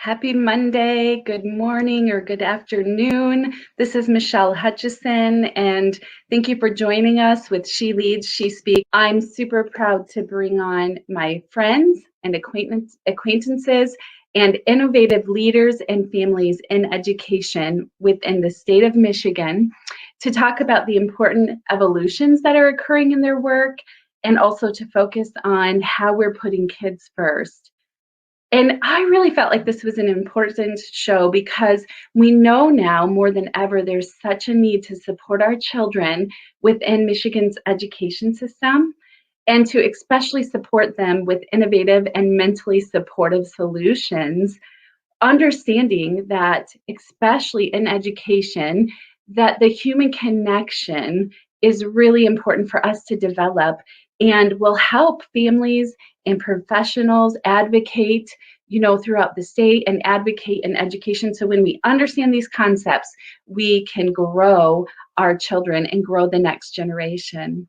Happy Monday, good morning, or good afternoon. This is Michelle Hutchison, and thank you for joining us with She Leads, She Speaks. I'm super proud to bring on my friends and acquaintances and innovative leaders and families in education within the state of Michigan to talk about the important evolutions that are occurring in their work and also to focus on how we're putting kids first. And I really felt like this was an important show because we know now more than ever there's such a need to support our children within Michigan's education system and to especially support them with innovative and mentally supportive solutions, understanding that, especially in education, that the human connection is really important for us to develop and will help families and professionals advocate, throughout the state and advocate in education. So when we understand these concepts, we can grow our children and grow the next generation.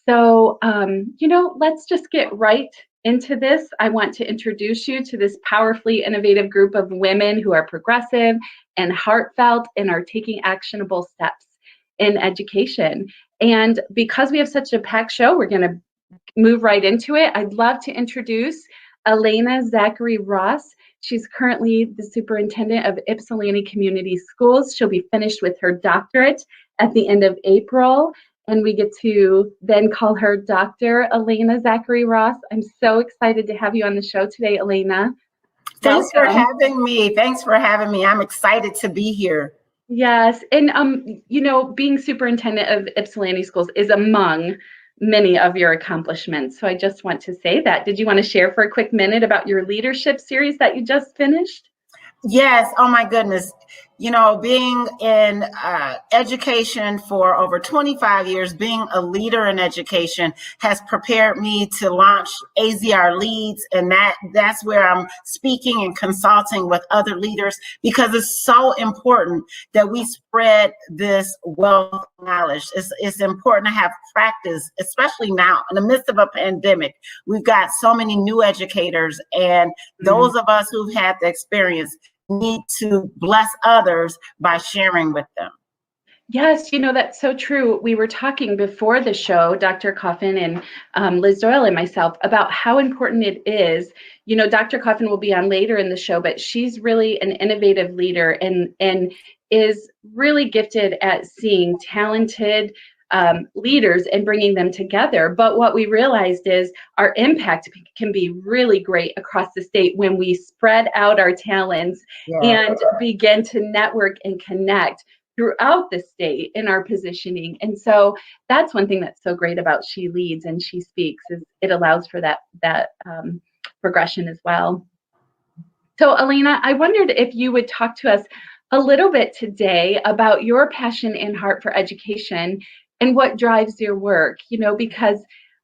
So, let's just get right into this. I want to introduce you to this powerfully innovative group of women who are progressive and heartfelt and are taking actionable steps in education. And because we have such a packed show, we're going to move right into it. I'd love to introduce Alena Zachery-Ross. She's currently the superintendent of Ypsilanti Community Schools. She'll be finished with her doctorate at the end of April, and we get to then call her Dr. Alena Zachery-Ross. I'm so excited to have you on the show today, Alena. Thanks for having me. I'm excited to be here. Yes, and being superintendent of Ypsilanti Schools is among many of your accomplishments. So I just want to say that. Did you want to share for a quick minute about your leadership series that you just finished? Yes. Oh my goodness. Being in education for over 25 years, being a leader in education has prepared me to launch AZR Leads. And that's where I'm speaking and consulting with other leaders, because it's so important that we spread this wealth of knowledge. It's important to have practice, especially now in the midst of a pandemic. We've got so many new educators, and those of us who've had the experience need to bless others by sharing with them. Yes, that's so true. We were talking before the show, Dr. Coffin and Liz Doyle and myself, about how important it is. Dr. Coffin will be on later in the show, but she's really an innovative leader and is really gifted at seeing talented leaders and bringing them together. But what we realized is our impact can be really great across the state when we spread out our talents and begin to network and connect throughout the state in our positioning. And so that's one thing that's so great about She Leads and She Speaks, is it allows for that progression as well. So Alena, I wondered if you would talk to us a little bit today about your passion and heart for education and what drives your work, because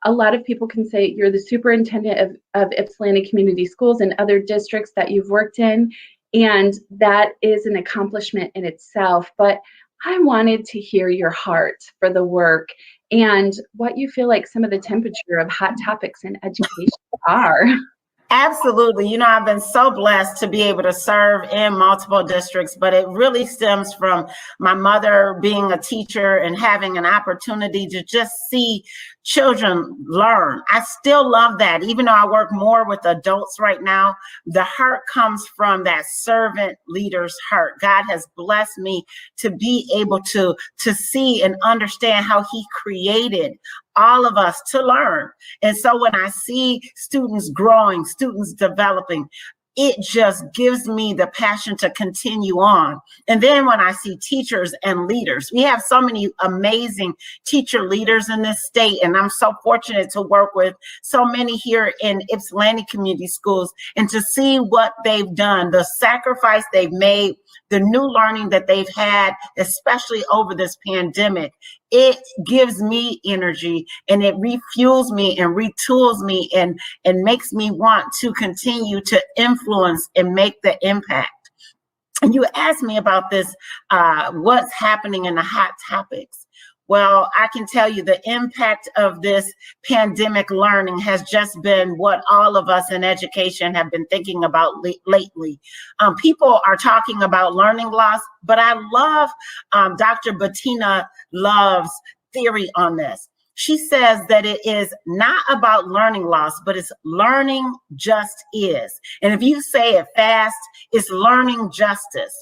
a lot of people can say you're the superintendent of Ypsilanti Community Schools and other districts that you've worked in, and that is an accomplishment in itself. But I wanted to hear your heart for the work and what you feel like some of the temperature of hot topics in education are. Absolutely. I've been so blessed to be able to serve in multiple districts, but it really stems from my mother being a teacher and having an opportunity to just see children learn. I still love that. Even though I work more with adults right now, the heart comes from that servant leader's heart. God has blessed me to be able to see and understand how he created all of us to learn. And so when I see students growing, students developing, it just gives me the passion to continue on. And then when I see teachers and leaders, we have so many amazing teacher leaders in this state. And I'm so fortunate to work with so many here in Ypsilanti Community Schools and to see what they've done, the sacrifice they've made, the new learning that they've had, especially over this pandemic. It gives me energy and it refuels me and retools me and makes me want to continue to influence and make the impact. And you asked me about this, what's happening in the hot topics. Well, I can tell you the impact of this pandemic learning has just been what all of us in education have been thinking about lately. People are talking about learning loss, but I love Dr. Bettina Love's theory on this. She says that it is not about learning loss, but it's learning just is. And if you say it fast, it's learning justice.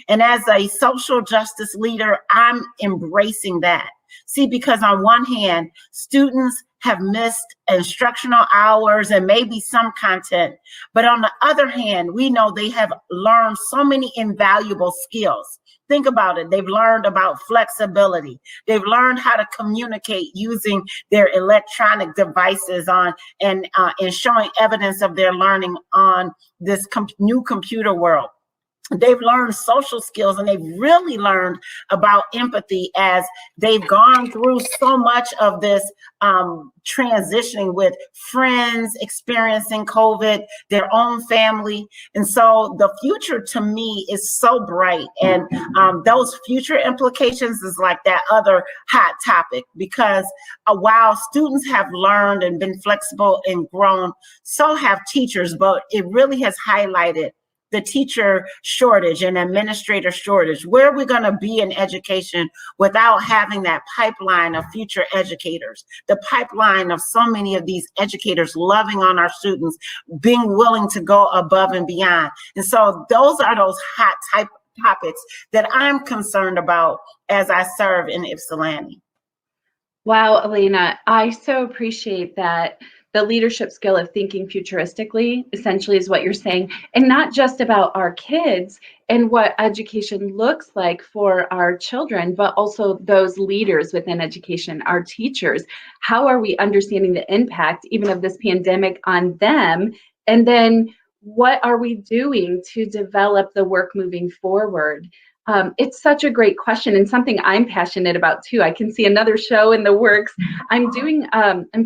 And as a social justice leader, I'm embracing that. See, because on one hand, students have missed instructional hours and maybe some content, but on the other hand, we know they have learned so many invaluable skills. Think about it. They've learned about flexibility. They've learned how to communicate using their electronic devices on and showing evidence of their learning on this new computer world. They've learned social skills, and they've really learned about empathy as they've gone through so much of this transitioning with friends experiencing COVID, their own family. And so the future to me is so bright. And those future implications is like that other hot topic, because while students have learned and been flexible and grown, so have teachers, but it really has highlighted the teacher shortage and administrator shortage. Where are we going to be in education without having that pipeline of future educators, the pipeline of so many of these educators loving on our students, being willing to go above and beyond? And so those are those hot topics that I'm concerned about as I serve in Ypsilanti. Wow, Alena, I so appreciate that. The leadership skill of thinking futuristically essentially is what you're saying, and not just about our kids and what education looks like for our children, but also those leaders within education, our teachers. How are we understanding the impact even of this pandemic on them? And then what are we doing to develop the work moving forward? It's such a great question, and something I'm passionate about too. I can see another show in the works. I'm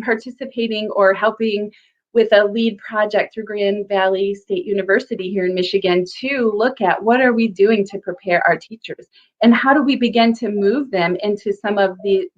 participating or helping with a lead project through Grand Valley State University here in Michigan to look at what are we doing to prepare our teachers, and how do we begin to move them into some of the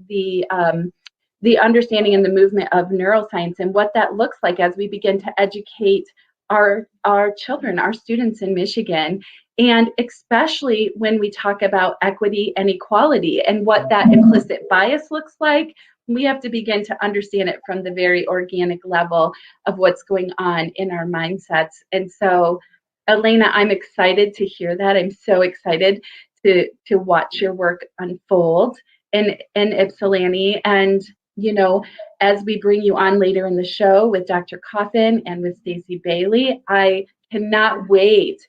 understanding and the movement of neuroscience, and what that looks like as we begin to educate our children, our students in Michigan. And especially when we talk about equity and equality and what that implicit bias looks like, we have to begin to understand it from the very organic level of what's going on in our mindsets. And so, Alena, I'm excited to hear that. I'm so excited to watch your work unfold in Ypsilanti. And, you know, as we bring you on later in the show with Dr. Coffin and with Stacy Baily, I cannot wait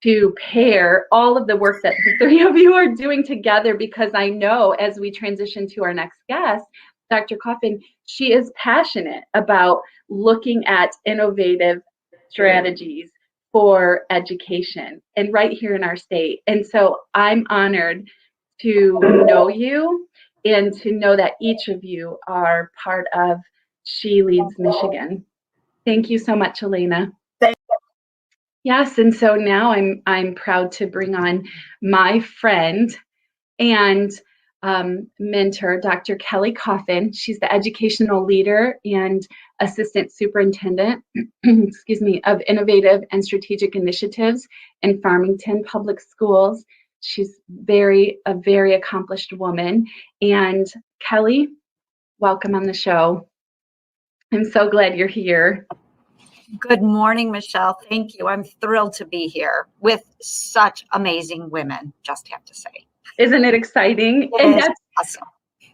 to pair all of the work that the three of you are doing together, because I know as we transition to our next guest, Dr. Coffin, she is passionate about looking at innovative strategies for education and right here in our state. And so I'm honored to know you and to know that each of you are part of She Leads Michigan. Thank you so much, Alena. Yes, and so now I'm proud to bring on my friend and mentor, Dr. Kelly Coffin. She's the educational leader and assistant superintendent, excuse me, of innovative and strategic initiatives in Farmington Public Schools. She's a very accomplished woman. And Kelly, welcome on the show. I'm so glad you're here. Good morning, Michelle. Thank you. I'm thrilled to be here with such amazing women, just have to say. Isn't it exciting? And that's awesome.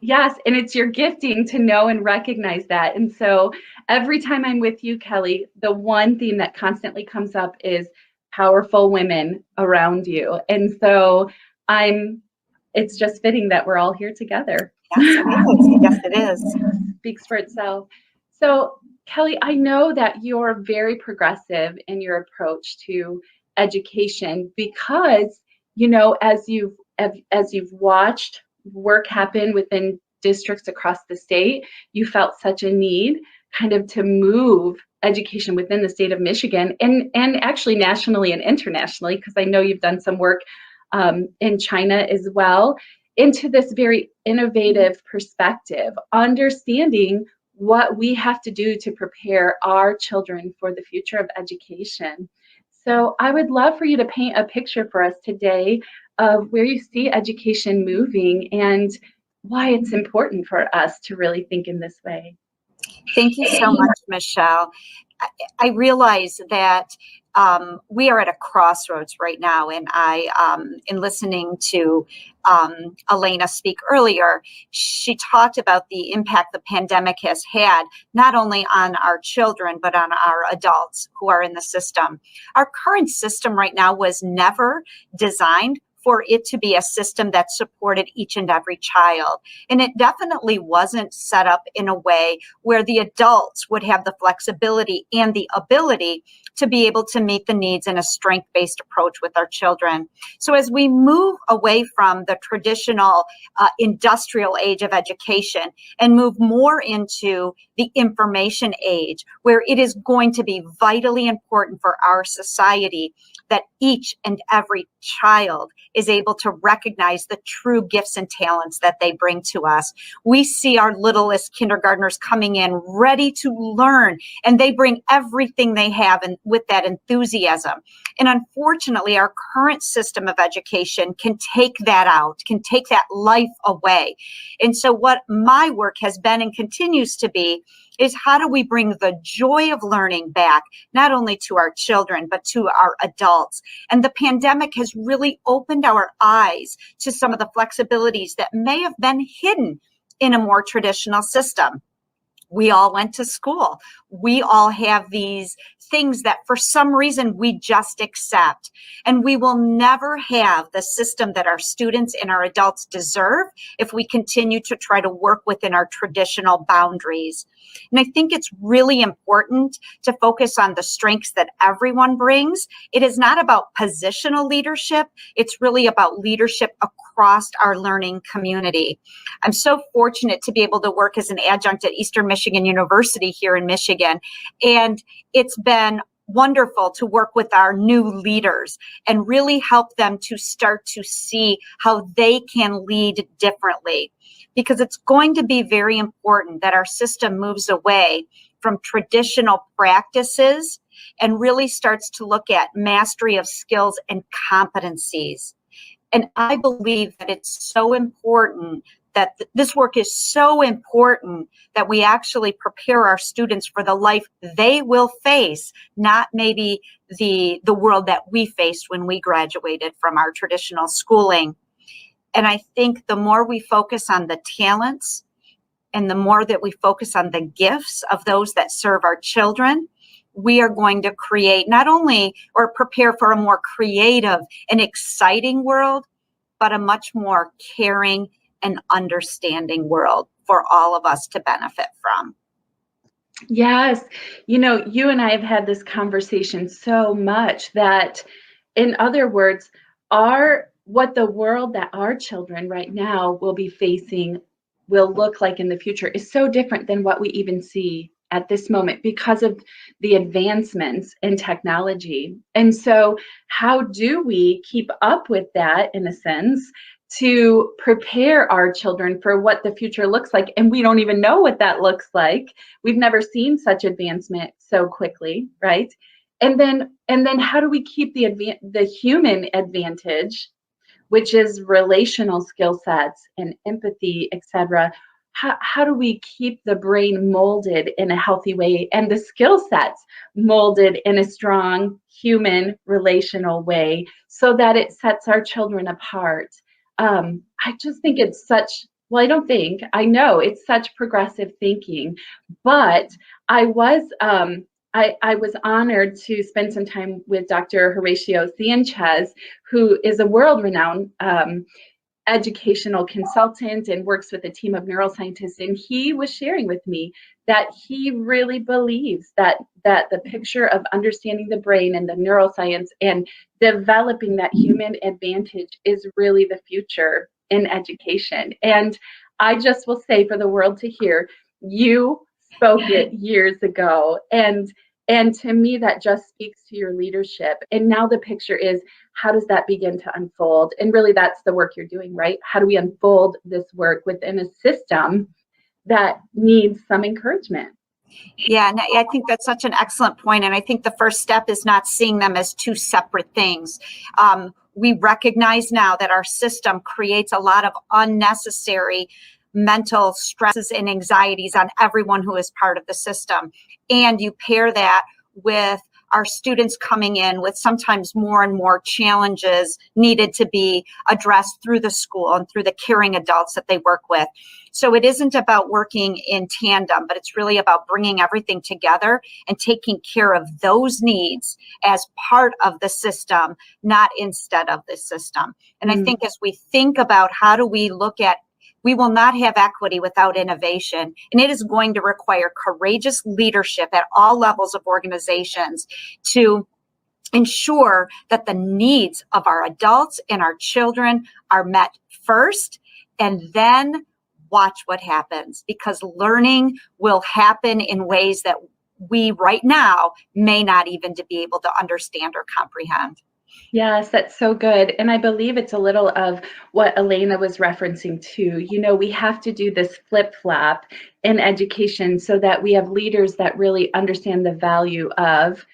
Yes, and it's your gifting to know and recognize that. And so every time I'm with you, Kelly, the one theme that constantly comes up is powerful women around you. And so it's just fitting that we're all here together. Yes, it is. Yes, it is. Speaks for itself. So Kelly, I know that you're very progressive in your approach to education because, you know, as you've watched work happen within districts across the state, you felt such a need kind of to move education within the state of Michigan and actually nationally and internationally, because I know you've done some work in China as well. into this very innovative perspective, understanding what we have to do to prepare our children for the future of education. So I would love for you to paint a picture for us today of where you see education moving and why it's important for us to really think in this way. Thank you so much, Michelle. I realize that we are at a crossroads right now, and in listening to Alena speak earlier, she talked about the impact the pandemic has had, not only on our children, but on our adults who are in the system. Our current system right now was never designed for it to be a system that supported each and every child. And it definitely wasn't set up in a way where the adults would have the flexibility and the ability to be able to meet the needs in a strength-based approach with our children. So as we move away from the traditional industrial age of education and move more into the information age, where it is going to be vitally important for our society that each and every child is able to recognize the true gifts and talents that they bring to us. We see our littlest kindergartners coming in ready to learn, and they bring everything they have and with that enthusiasm. And unfortunately, our current system of education can take that out, can take that life away. And so what my work has been and continues to be is how do we bring the joy of learning back, not only to our children, but to our adults. And the pandemic has really opened our eyes to some of the flexibilities that may have been hidden in a more traditional system. We all went to school. We all have these things that for some reason we just accept. And we will never have the system that our students and our adults deserve if we continue to try to work within our traditional boundaries. And I think it's really important to focus on the strengths that everyone brings. It is not about positional leadership. It's really about leadership across our learning community. I'm so fortunate to be able to work as an adjunct at Eastern Michigan University here in Michigan. And it's been wonderful to work with our new leaders and really help them to start to see how they can lead differently. Because it's going to be very important that our system moves away from traditional practices and really starts to look at mastery of skills and competencies. And I believe that it's so important that this work is so important that we actually prepare our students for the life they will face, not maybe the world that we faced when we graduated from our traditional schooling. And I think the more we focus on the talents and the more that we focus on the gifts of those that serve our children, we are going to create not only or prepare for a more creative and exciting world, but a much more caring and understanding world for all of us to benefit from. Yes. You know, you and I have had this conversation so much that, in other words, what the world that our children right now will be facing will look like in the future is so different than what we even see at this moment because of the advancements in technology. And so how do we keep up with that, in a sense, to prepare our children for what the future looks like? And we don't even know what that looks like. We've never seen such advancement so quickly, right? And then how do we keep the human advantage, which is relational skill sets and empathy, etc.? How do we keep the brain molded in a healthy way and the skill sets molded in a strong human relational way so that it sets our children apart? I just think it's I know it's such progressive thinking, but I was honored to spend some time with Dr. Horacio Sanchez, who is a world-renowned educational consultant and works with a team of neuroscientists. And he was sharing with me that he really believes that the picture of understanding the brain and the neuroscience and developing that human advantage is really the future in education. And I just will say, for the world to hear, you spoke it years ago. And And to me, that just speaks to your leadership. And now the picture is, how does that begin to unfold? And really, that's the work you're doing, right? How do we unfold this work within a system that needs some encouragement? Yeah, and I think that's such an excellent point. And I think the first step is not seeing them as two separate things. We recognize now that our system creates a lot of unnecessary mental stresses and anxieties on everyone who is part of the system. And you pair that with our students coming in with sometimes more and more challenges needed to be addressed through the school and through the caring adults that they work with. So it isn't about working in tandem, but it's really about bringing everything together and taking care of those needs as part of the system, not instead of the system. And I think as we think about how do we look at, we will not have equity without innovation, and it is going to require courageous leadership at all levels of organizations to ensure that the needs of our adults and our children are met first, and then watch what happens, because learning will happen in ways that we right now may not even to be able to understand or comprehend. Yes, that's so good. And I believe it's a little of what Alena was referencing too. You know, we have to do this flip-flop in education so that we have leaders that really understand the value of,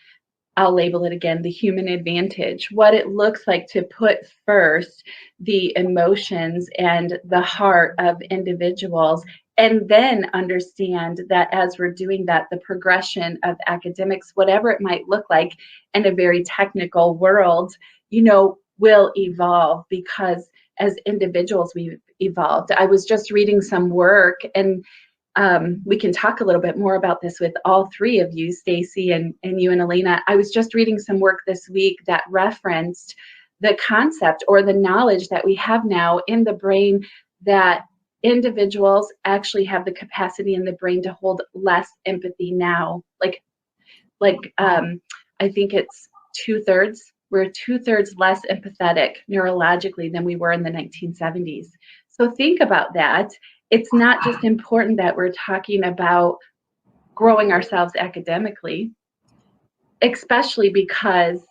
I'll label it again, the human advantage, what it looks like to put first the emotions and the heart of individuals, and then understand that as we're doing that, the progression of academics, whatever it might look like in a very technical world, you know, will evolve, because as individuals, we've evolved. I was just reading some work, and we can talk a little bit more about this with all three of you, Stacy and you and Alena. I was just reading some work this week that referenced the concept or the knowledge that we have now in the brain that individuals actually have the capacity in the brain to hold less empathy now. I think it's 2/3. We're 2/3 less empathetic neurologically than we were in the 1970s. So think about that. It's not just important that we're talking about growing ourselves academically, especially because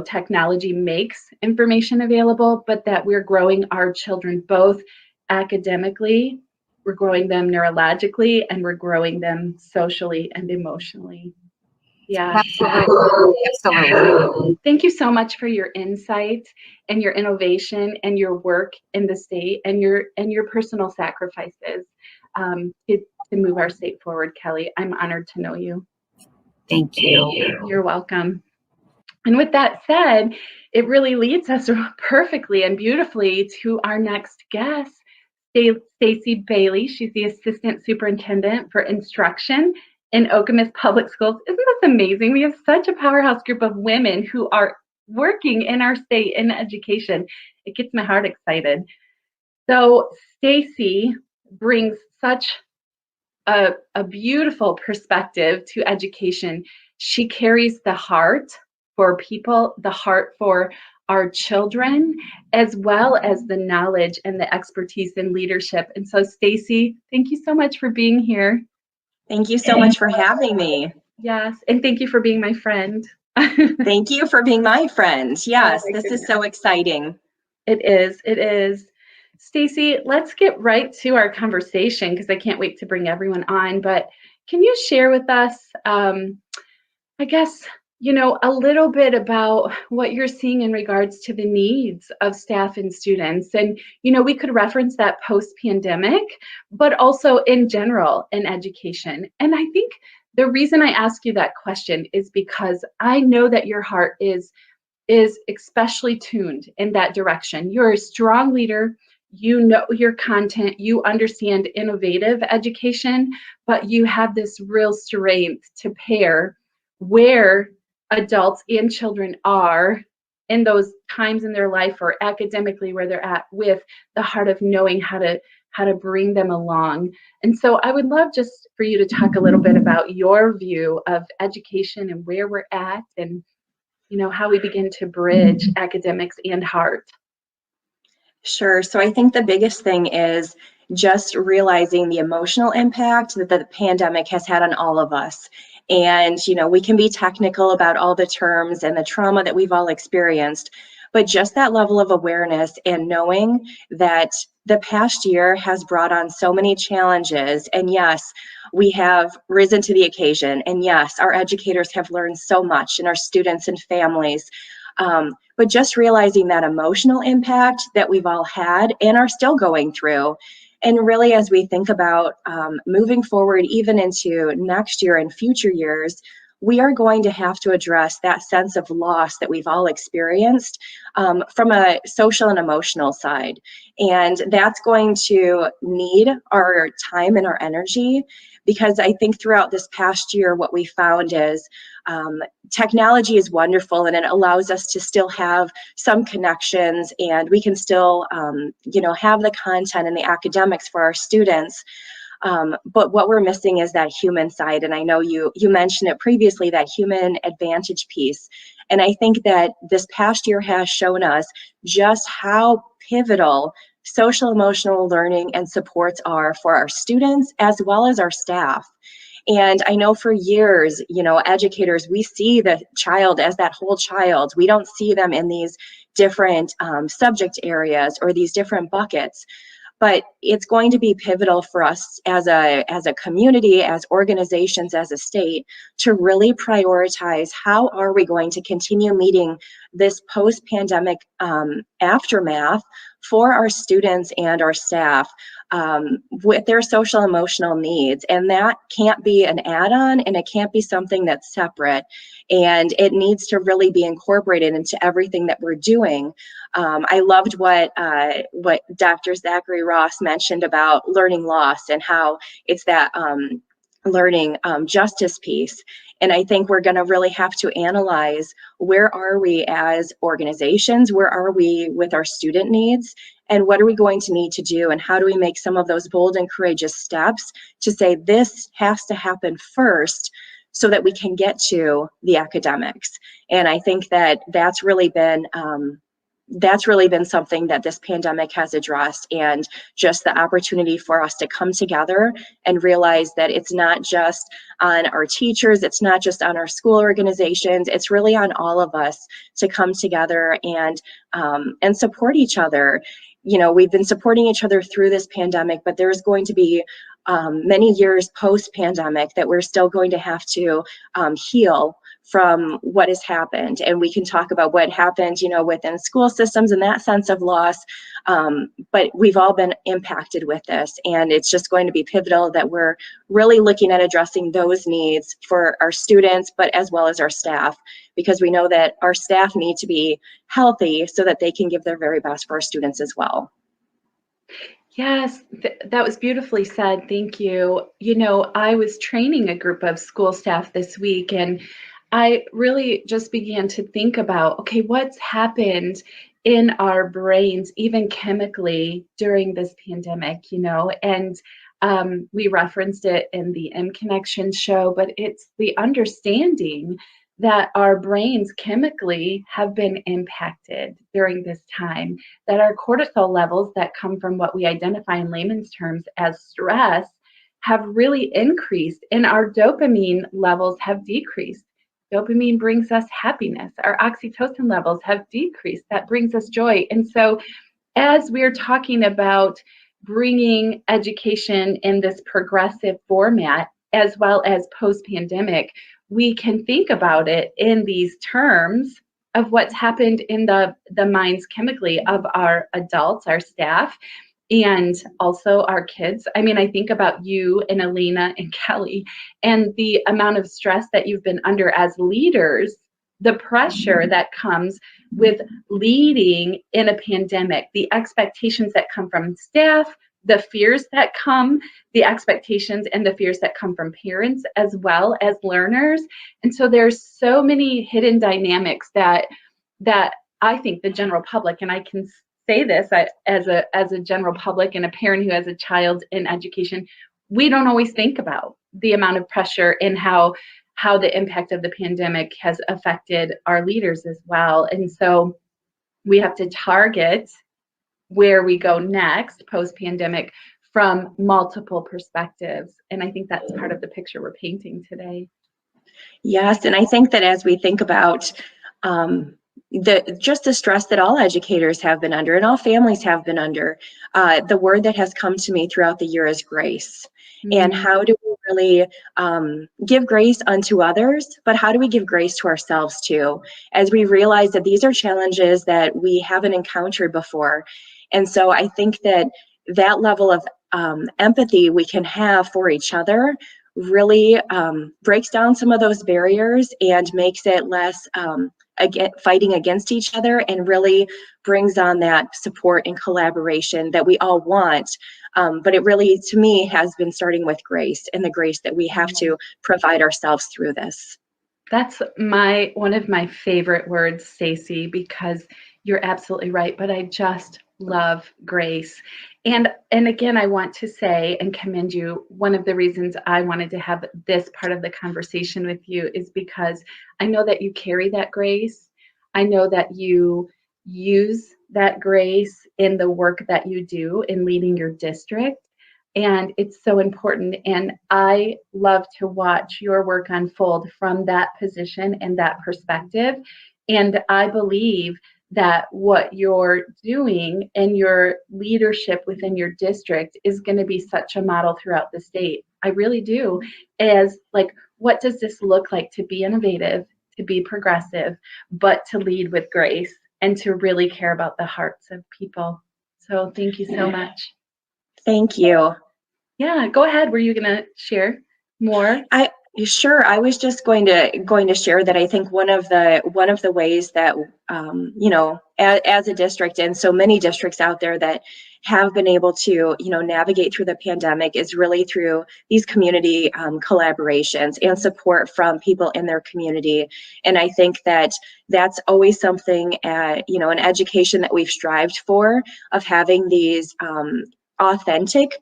technology makes information available, but that we're growing our children both academically, we're growing them neurologically, and we're growing them socially and emotionally. Yeah. Absolutely. Thank you so much for your insight and your innovation and your work in the state and your personal sacrifices to move our state forward, Kelly. I'm honored to know you. Thank you. You're welcome. And with that said, it really leads us perfectly and beautifully to our next guest, Stacy Baily. She's the Assistant Superintendent for Instruction in Okemos Public Schools. Isn't this amazing? We have such a powerhouse group of women who are working in our state in education. It gets my heart excited. So Stacy brings such a beautiful perspective to education. She carries the heart for people, the heart for our children, as well as the knowledge and the expertise in leadership. And so Stacy, thank you so much for being here. Thank you so much for having me. Yes, and thank you for being my friend. Thank you for being my friend. Yes, Oh, this is so exciting. It is. It is. Stacy, let's get right to our conversation because I can't wait to bring everyone on. But can you share with us, I guess, a little bit about what you're seeing in regards to the needs of staff and students? And, we could reference that post-pandemic, but also in general in education. And I think the reason I ask you that question is because I know that your heart is especially tuned in that direction. You're a strong leader. You know your content, you understand innovative education, but you have this real strength to pair where adults and children are in those times in their life or academically where they're at, with the heart of knowing how to bring them along. And so I would love just for you to talk a little bit about your view of education and where we're at, and how we begin to bridge academics and heart. Sure. So I think the biggest thing is, just realizing the emotional impact that the pandemic has had on all of us. And, we can be technical about all the terms and the trauma that we've all experienced, but just that level of awareness and knowing that the past year has brought on so many challenges. And yes, we have risen to the occasion. And yes, our educators have learned so much, and our students and families. But just realizing that emotional impact that we've all had and are still going through. And really, as we think about moving forward, even into next year and future years, we are going to have to address that sense of loss that we've all experienced from a social and emotional side. And that's going to need our time and our energy, because I think throughout this past year, what we found is technology is wonderful, and it allows us to still have some connections, and we can still, have the content and the academics for our students. But what we're missing is that human side. And I know you mentioned it previously, that human advantage piece. And I think that this past year has shown us just how pivotal social emotional learning and supports are for our students as well as our staff. And I know for years, educators, we see the child as that whole child. We don't see them in these different subject areas or these different buckets. But it's going to be pivotal for us as a community, as organizations, as a state, to really prioritize how are we going to continue meeting this post-pandemic aftermath for our students and our staff with their social emotional needs. And that can't be an add-on, and it can't be something that's separate. And it needs to really be incorporated into everything that we're doing. I loved what Dr. Zachery-Ross mentioned about learning loss and how it's that learning justice piece. And I think we're going to really have to analyze, where are we as organizations? Where are we with our student needs? And what are we going to need to do? And how do we make some of those bold and courageous steps to say this has to happen first, so that we can get to the academics? And I think that that's really been something that this pandemic has addressed, and just the opportunity for us to come together and realize that it's not just on our teachers, it's not just on our school organizations, it's really on all of us to come together and support each other. We've been supporting each other through this pandemic, but there's going to be many years post-pandemic that we're still going to have to heal from what has happened. And we can talk about what happened, within school systems and that sense of loss. But we've all been impacted with this. And it's just going to be pivotal that we're really looking at addressing those needs for our students, but as well as our staff, because we know that our staff need to be healthy so that they can give their very best for our students as well. Yes, that was beautifully said. Thank you. I was training a group of school staff this week, and I really just began to think about, okay, what's happened in our brains, even chemically, during this pandemic, and we referenced it in the M Connection show, but it's the understanding that our brains chemically have been impacted during this time, that our cortisol levels that come from what we identify in layman's terms as stress have really increased, and our dopamine levels have decreased. Dopamine brings us happiness. Our oxytocin levels have decreased. That brings us joy. And so as we're talking about bringing education in this progressive format, as well as post-pandemic, we can think about it in these terms of what's happened in the minds chemically of our adults, our staff, and also our kids. I mean, I think about you and Alena and Kelly and the amount of stress that you've been under as leaders, the pressure that comes with leading in a pandemic, the expectations that come from staff, the fears that come, the expectations and the fears that come from parents as well as learners. And so there's so many hidden dynamics that I think the general public, and I can say this as a general public and a parent who has a child in education, we don't always think about the amount of pressure and how the impact of the pandemic has affected our leaders as well. And so we have to target where we go next post-pandemic from multiple perspectives. And I think that's part of the picture we're painting today. Yes, and I think that as we think about the stress that all educators have been under and all families have been under, the word that has come to me throughout the year is grace. And how do we really give grace unto others, but how do we give grace to ourselves too, as we realize that these are challenges that we haven't encountered before. And so I think that that level of empathy we can have for each other really breaks down some of those barriers and makes it less fighting against each other, and really brings on that support and collaboration that we all want. But it really, to me, has been starting with grace, and the grace that we have to provide ourselves through this. That's one of my favorite words, Stacy, because you're absolutely right. But I just love grace. And again, I want to say and commend you. One of the reasons I wanted to have this part of the conversation with you is because I know that you carry that grace. I know that you use that grace in the work that you do in leading your district. And it's so important. And I love to watch your work unfold from that position and that perspective. And I believe that what you're doing and your leadership within your district is going to be such a model throughout the state. I really do. As like, what does this look like to be innovative, to be progressive, but to lead with grace and to really care about the hearts of people? So thank you so much. Thank you. Yeah, go ahead. Were you going to share more? Sure. I was just going to share that I think one of the ways that as a district, and so many districts out there that have been able to navigate through the pandemic, is really through these community collaborations and support from people in their community. And I think that that's always something in education that we've strived for, of having these authentic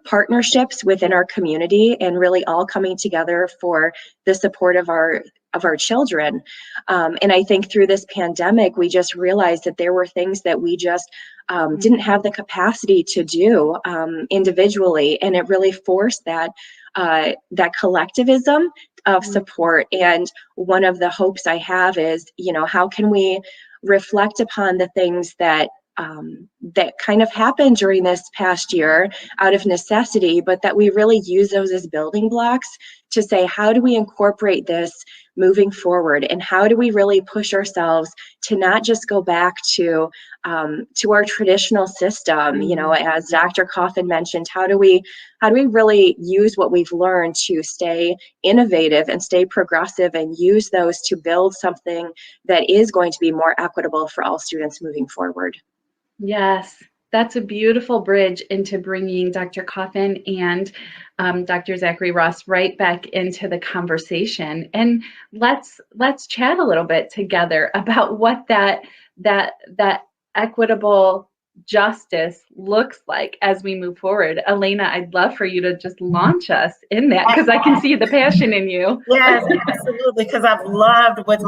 partnerships within our community, and really all coming together for the support of our children. And I think through this pandemic, we just realized that there were things that we just didn't have the capacity to do individually, and it really forced that collectivism of support. And one of the hopes I have is, how can we reflect upon the things that kind of happened during this past year out of necessity, but that we really use those as building blocks to say, how do we incorporate this moving forward, and how do we really push ourselves to not just go back to our traditional system? As Dr. Coffin mentioned, how do we really use what we've learned to stay innovative and stay progressive, and use those to build something that is going to be more equitable for all students moving forward? Yes, that's a beautiful bridge into bringing Dr. Coffin and Dr. Zachery-Ross right back into the conversation. And let's chat a little bit together about what that equitable justice looks like as we move forward. Alena, I'd love for you to just launch us in that, because I can see the passion in you. Yes, absolutely. Because I've loved what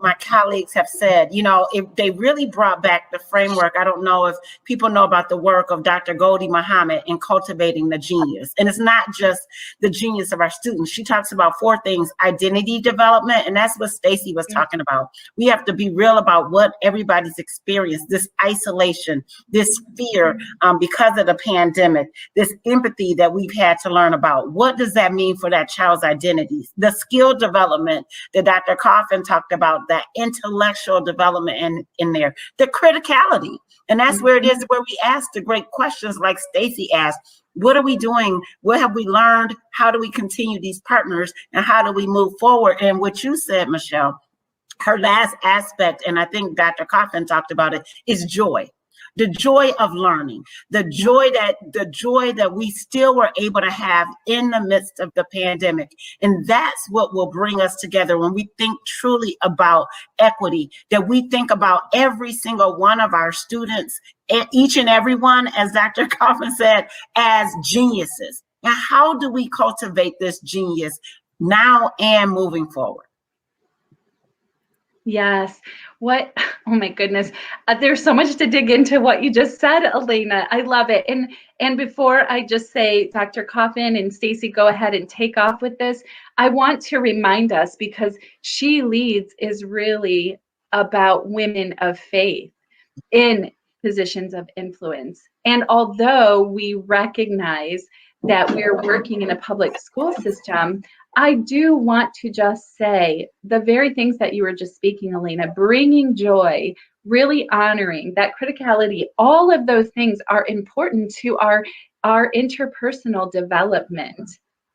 my colleagues have said. If they really brought back the framework. I don't know if people know about the work of Dr. Gholdy Muhammad in cultivating the genius. And it's not just the genius of our students. She talks about 4 things: identity development, and that's what Stacy was talking about. We have to be real about what everybody's experienced: this isolation, this fear because of the pandemic, this empathy that we've had to learn about. What does that mean for that child's identity? The skill development that Dr. Coffin talked about, that intellectual development in there, the criticality. And that's where it is, where we ask the great questions like Stacy asked. What are we doing? What have we learned? How do we continue these partners? And how do we move forward? And what you said, Michelle, her last aspect, and I think Dr. Coffin talked about it, is joy. The joy of learning, the joy that we still were able to have in the midst of the pandemic. And that's what will bring us together when we think truly about equity, that we think about every single one of our students, each and every one, as Dr. Coffin said, as geniuses. Now, how do we cultivate this genius now and moving forward? Yes. What, oh my goodness. There's so much to dig into what you just said, Alena. I love it. And before I just say, Dr. Coffin and Stacy, go ahead and take off with this, I want to remind us, because She Leads is really about women of faith in positions of influence. And although we recognize that we're working in a public school system, I do want to just say the very things that you were just speaking, Alena, bringing joy, really honoring that criticality, all of those things are important to our interpersonal development.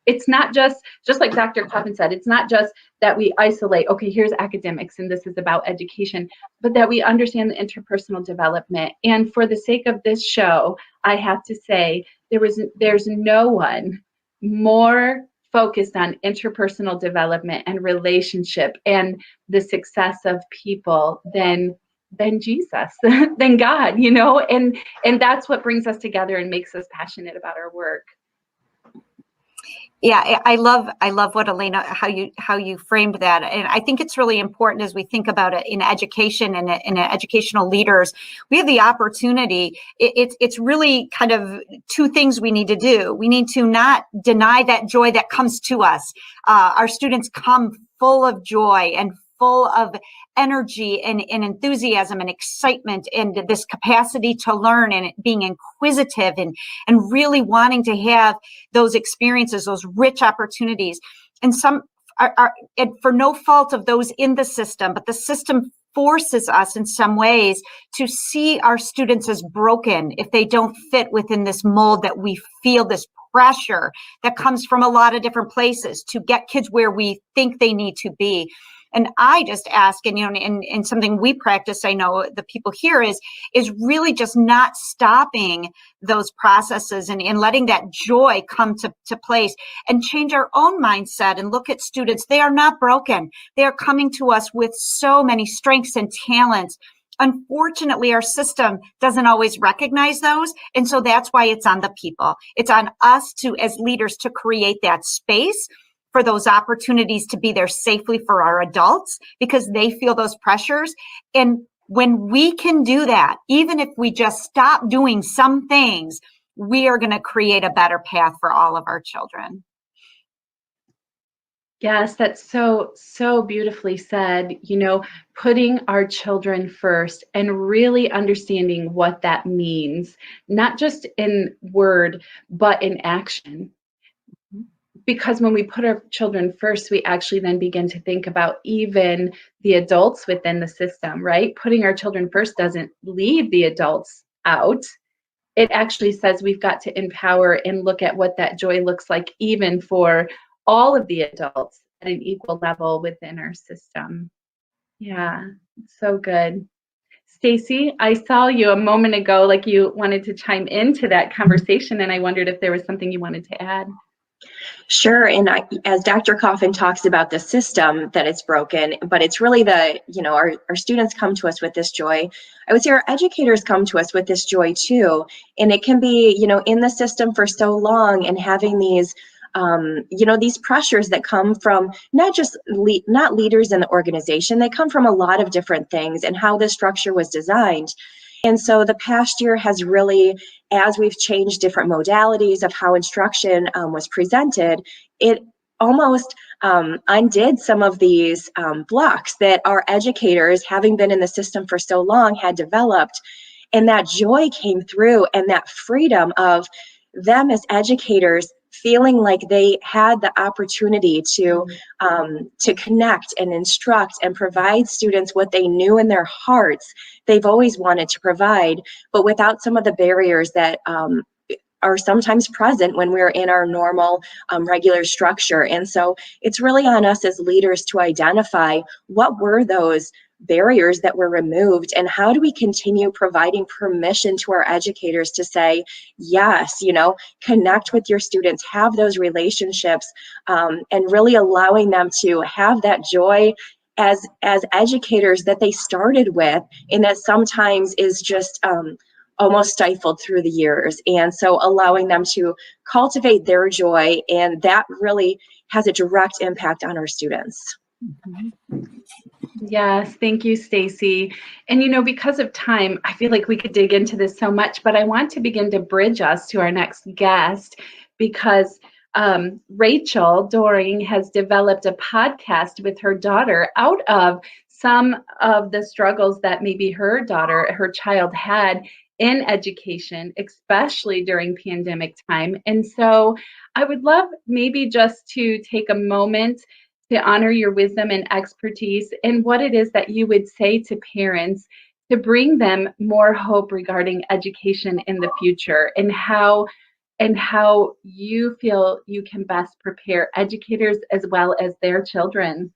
It's not just like Dr. Coffin said, it's not just that we isolate, okay, here's academics and this is about education, but that we understand the interpersonal development. And for the sake of this show, I have to say there's no one more focused on interpersonal development and relationship and the success of people than Jesus, than God, you know, and that's what brings us together and makes us passionate about our work. Yeah, I love what Alena, how you framed that. And I think it's really important as we think about it in education and in educational leaders, we have the opportunity. It's really kind of two things we need to do. We need to not deny that joy that comes to us. Our students come full of joy and full of energy and enthusiasm and excitement and this capacity to learn and being inquisitive and really wanting to have those experiences, those rich opportunities. And some are for no fault of those in the system, but the system forces us in some ways to see our students as broken if they don't fit within this mold that we feel this pressure that comes from a lot of different places to get kids where we think they need to be. And I just ask, and, you know, and something we practice, I know the people here is really just not stopping those processes and letting that joy come to place and change our own mindset and look at students. They are not broken. They are coming to us with so many strengths and talents. Unfortunately, our system doesn't always recognize those. And so that's why it's on the people. It's on us to, as leaders, to create that space for those opportunities to be there safely for our adults because they feel those pressures. And when we can do that, even if we just stop doing some things, we are going to create a better path for all of our children. Yes, that's so beautifully said. You know, putting our children first and really understanding what that means, not just in word, but in action. Because when we put our children first, we actually then begin to think about even the adults within the system, right? Putting our children first doesn't leave the adults out. It actually says we've got to empower and look at what that joy looks like, even for all of the adults at an equal level within our system. Yeah, so good. Stacy, I saw you a moment ago, like you wanted to chime into that conversation, and I wondered if there was something you wanted to add. Sure. And as Dr. Coffin talks about the system, that it's broken, but it's really our students come to us with this joy. I would say our educators come to us with this joy too. And it can be, in the system for so long and having these, these pressures that come from not just not leaders in the organization, they come from a lot of different things and how this structure was designed. And so the past year has really, as we've changed different modalities of how instruction was presented, it almost undid some of these blocks that our educators, having been in the system for so long, had developed. And that joy came through, and that freedom of them as educators feeling like they had the opportunity to connect and instruct and provide students what they knew in their hearts they've always wanted to provide, but without some of the barriers that are sometimes present when we're in our normal regular structure. And so it's really on us as leaders to identify what were those barriers that were removed and how do we continue providing permission to our educators to say, yes, connect with your students, have those relationships, and really allowing them to have that joy as educators that they started with, and that sometimes is just almost stifled through the years. And so allowing them to cultivate their joy, and that really has a direct impact on our students. Yes, thank you, Stacy. And because of time, I feel like we could dig into this so much, but I want to begin to bridge us to our next guest because Rachel Dohring has developed a podcast with her daughter out of some of the struggles that maybe her child had in education, especially during pandemic time. And so I would love maybe just to take a moment to honor your wisdom and expertise and what it is that you would say to parents to bring them more hope regarding education in the future and how you feel you can best prepare educators as well as their children.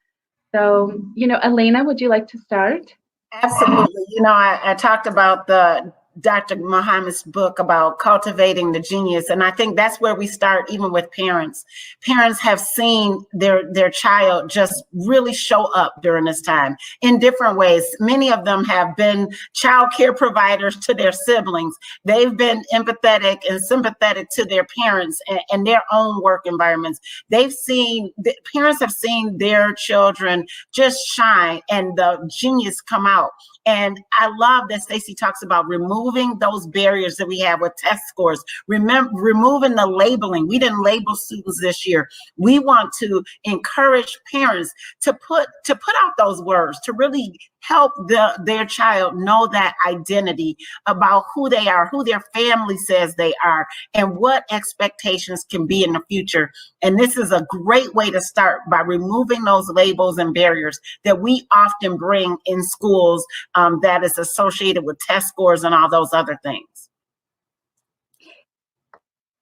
So, Alena, would you like to start? Absolutely. I talked about the Dr. Muhammad's book about cultivating the genius. And I think that's where we start, even with parents. Parents have seen their child just really show up during this time in different ways. Many of them have been child care providers to their siblings. They've been empathetic and sympathetic to their parents and their own work environments. Parents have seen their children just shine and the genius come out. And I love that Stacy talks about removing those barriers that we have with test scores, removing the labeling. We didn't label students this year. We want to encourage parents to put out those words, to really help their child know that identity about who they are, who their family says they are, and what expectations can be in the future. And this is a great way to start by removing those labels and barriers that we often bring in schools that is associated with test scores and all those other things.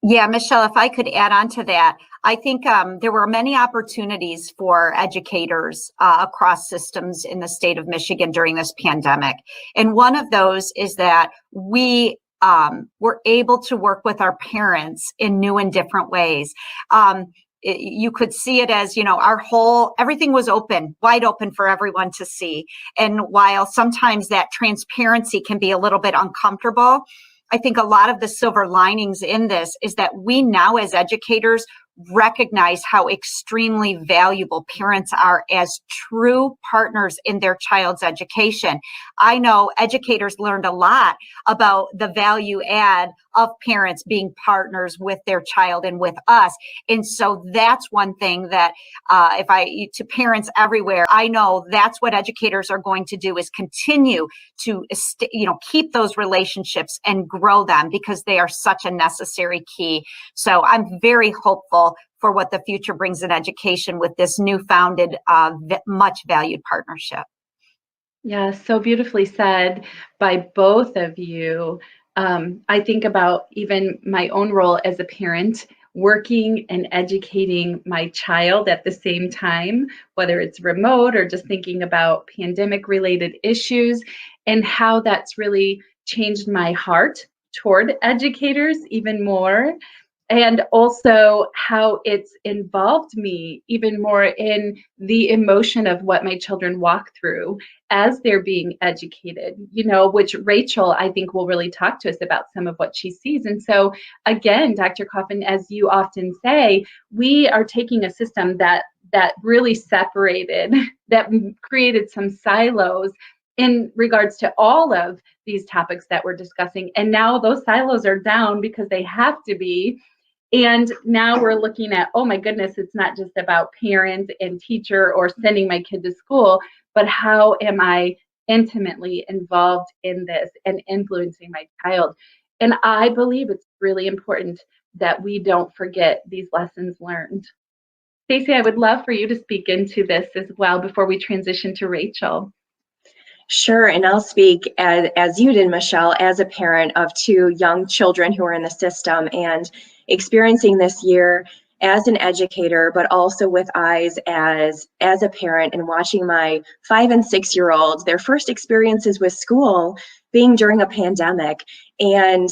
Yeah, Michelle, if I could add on to that, I think there were many opportunities for educators across systems in the state of Michigan during this pandemic. And one of those is that we were able to work with our parents in new and different ways. You could see it as, everything was wide open for everyone to see. And while sometimes that transparency can be a little bit uncomfortable, I think a lot of the silver linings in this is that we now as educators recognize how extremely valuable parents are as true partners in their child's education. I know educators learned a lot about the value add of parents being partners with their child and with us. And so that's one thing that to parents everywhere, I know that's what educators are going to do is continue to, keep those relationships and grow them because they are such a necessary key. So I'm very hopeful for what the future brings in education with this new founded, much valued partnership. Yeah, so beautifully said by both of you. I think about even my own role as a parent, working and educating my child at the same time, whether it's remote or just thinking about pandemic related issues, and how that's really changed my heart toward educators even more. And also how it's involved me even more in the emotion of what my children walk through as they're being educated, which Rachel, I think, will really talk to us about some of what she sees. And so, again, Dr. Coffin, as you often say, we are taking a system that really separated, that created some silos in regards to all of these topics that we're discussing. And now those silos are down because they have to be. And now we're looking at, oh my goodness, it's not just about parent and teacher or sending my kid to school, but how am I intimately involved in this and influencing my child? And I believe it's really important that we don't forget these lessons learned. Stacy, I would love for you to speak into this as well before we transition to Rachel. Sure, and I'll speak as you did, Michelle, as a parent of two young children who are in the system and experiencing this year as an educator, but also with eyes as a parent and watching my 5 and 6 year olds, their first experiences with school being during a pandemic, and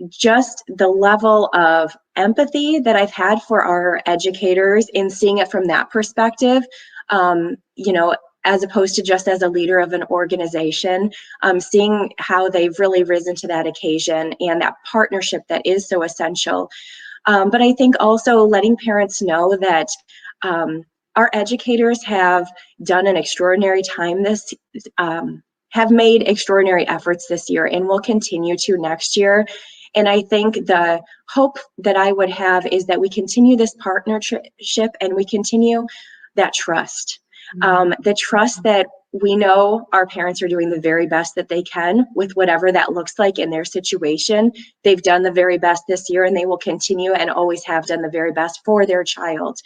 just the level of empathy that I've had for our educators in seeing it from that perspective, as opposed to just as a leader of an organization, seeing how they've really risen to that occasion and that partnership that is so essential. But I think also letting parents know that our educators have done an extraordinary time have made extraordinary efforts this year and will continue to next year. And I think the hope that I would have is that we continue this partnership and we continue that trust. The trust that we know our parents are doing the very best that they can with whatever that looks like in their situation. They've done the very best this year, and they will continue and always have done the very best for their child.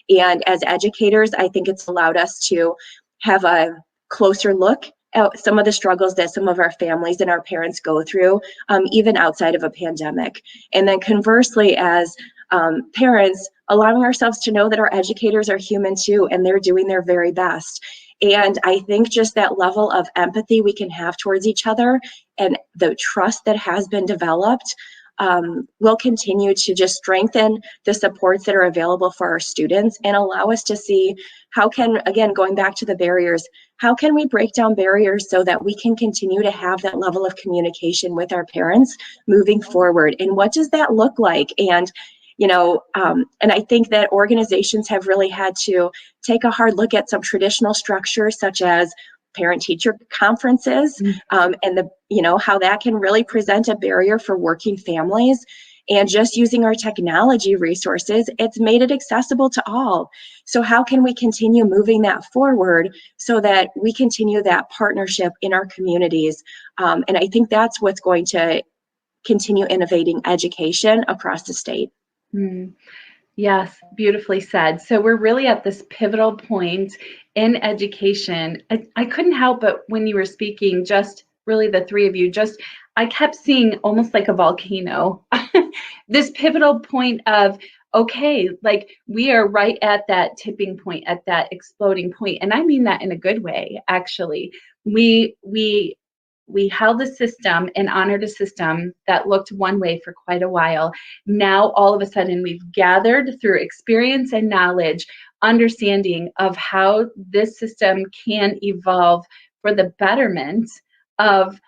And as educators, I think it's allowed us to have a closer look at some of the struggles that some of our families and our parents go through, even outside of a pandemic. And then conversely, as parents, allowing ourselves to know that our educators are human too, and they're doing their very best. And I think just that level of empathy we can have towards each other and the trust that has been developed will continue to just strengthen the supports that are available for our students and allow us to see how can, again, going back to the barriers, how can we break down barriers so that we can continue to have that level of communication with our parents moving forward? And what does that look like? And and I think that organizations have really had to take a hard look at some traditional structures such as parent-teacher conferences, and how that can really present a barrier for working families. And just using our technology resources, it's made it accessible to all. So how can we continue moving that forward so that we continue that partnership in our communities? And I think that's what's going to continue innovating education across the state. Yes, beautifully said. So we're really at this pivotal point in education. I couldn't help but when you were speaking, just really the three of you, I kept seeing almost like a volcano, this pivotal point of, okay, like we are right at that tipping point, at that exploding point. And I mean that in a good way, actually. We held a system and honored a system that looked one way for quite a while. Now, all of a sudden, we've gathered through experience and knowledge, understanding of how this system can evolve for the betterment of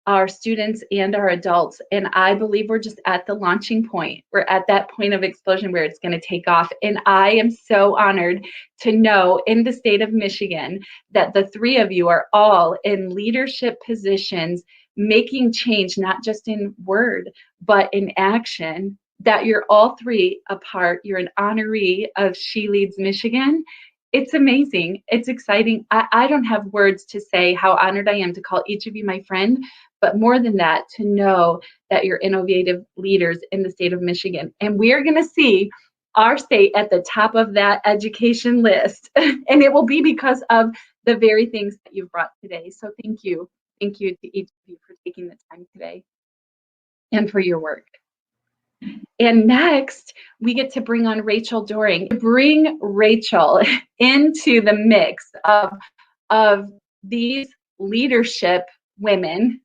our students and our adults. And I believe we're just at the launching point. We're at that point of explosion where it's going to take off. And I am so honored to know in the state of Michigan that the three of you are all in leadership positions, making change, not just in word, but in action, that you're all three a part. You're an honoree of She Leads Michigan. It's amazing. It's exciting. I don't have words to say how honored I am to call each of you my friend, but more than that, to know that you're innovative leaders in the state of Michigan. And we are going to see our state at the top of that education list. And it will be because of the very things that you've brought today. So thank you. Thank you to each of you for taking the time today and for your work. And next, we get to bring on Rachel Dohring. Bring Rachel into the mix of these leadership women,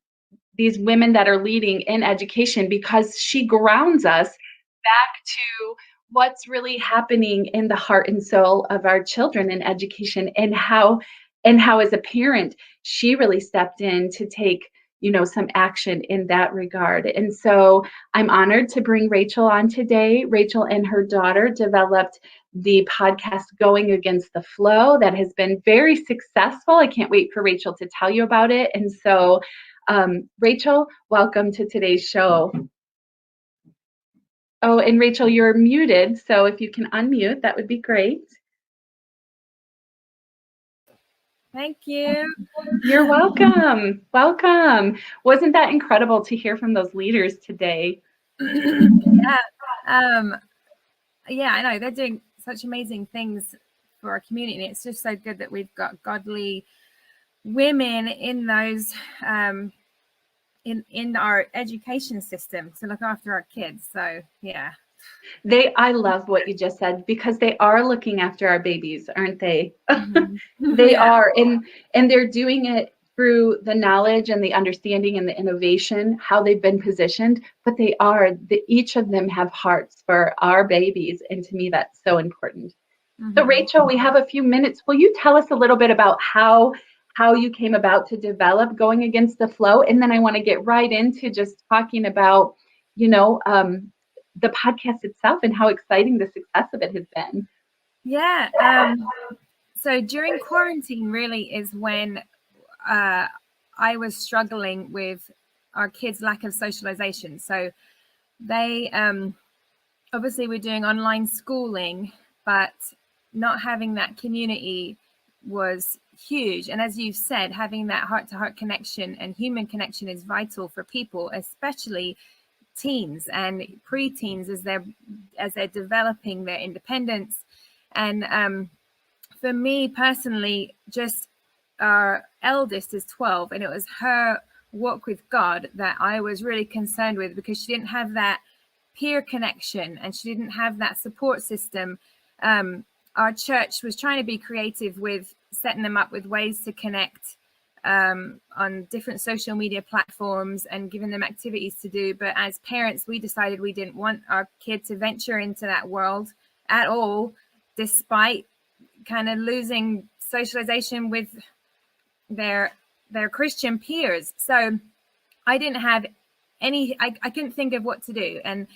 these women that are leading in education, because she grounds us back to what's really happening in the heart and soul of our children in education, and how as a parent, she really stepped in to take some action in that regard. And so I'm honored to bring Rachel on today. Rachel and her daughter developed the podcast Going Against the Flow that has been very successful. I can't wait for Rachel to tell you about it. And so Rachel, welcome to today's show. Oh, and Rachel, you're muted. So if you can unmute, that would be great. Thank you. You're welcome. Welcome. Wasn't that incredible to hear from those leaders today? Yeah, I know they're doing such amazing things for our community. And it's just so good that we've got godly women in those in our education system to look after our kids. So yeah. I love what you just said, because they are looking after our babies, aren't they? Mm-hmm. They are, and they're doing it through the knowledge and the understanding and the innovation, how they've been positioned, but each of them have hearts for our babies. And to me, that's so important. Mm-hmm. So Rachel, we have a few minutes. Will you tell us a little bit about how you came about to develop Going Against the Flow? And then I want to get right into just talking about, the podcast itself and how exciting the success of it has been. Yeah. So during quarantine really is when I was struggling with our kids' lack of socialization. So they obviously were doing online schooling, but not having that community was huge. And as you've said, having that heart-to-heart connection and human connection is vital for people, especially teens and preteens as they're developing their independence. And for me personally, just our eldest is 12, and it was her walk with God that I was really concerned with, because she didn't have that peer connection and she didn't have that support system. Our church was trying to be creative with setting them up with ways to connect on different social media platforms and giving them activities to do. But as parents, we decided we didn't want our kid to venture into that world at all, despite kind of losing socialization with their Christian peers. So I didn't have I couldn't think of what to do. And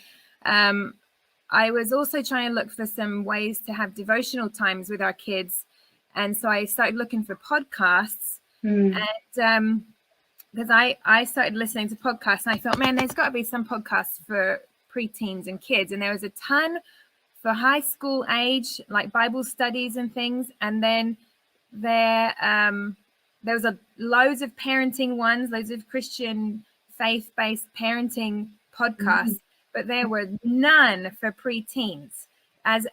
I was also trying to look for some ways to have devotional times with our kids. And so I started looking for podcasts. And because I started listening to podcasts, and I thought, man, there's got to be some podcasts for preteens and kids. And there was a ton for high school age, like Bible studies and things. And then there was loads of parenting ones, loads of Christian faith-based parenting podcasts, but there were none for preteens, as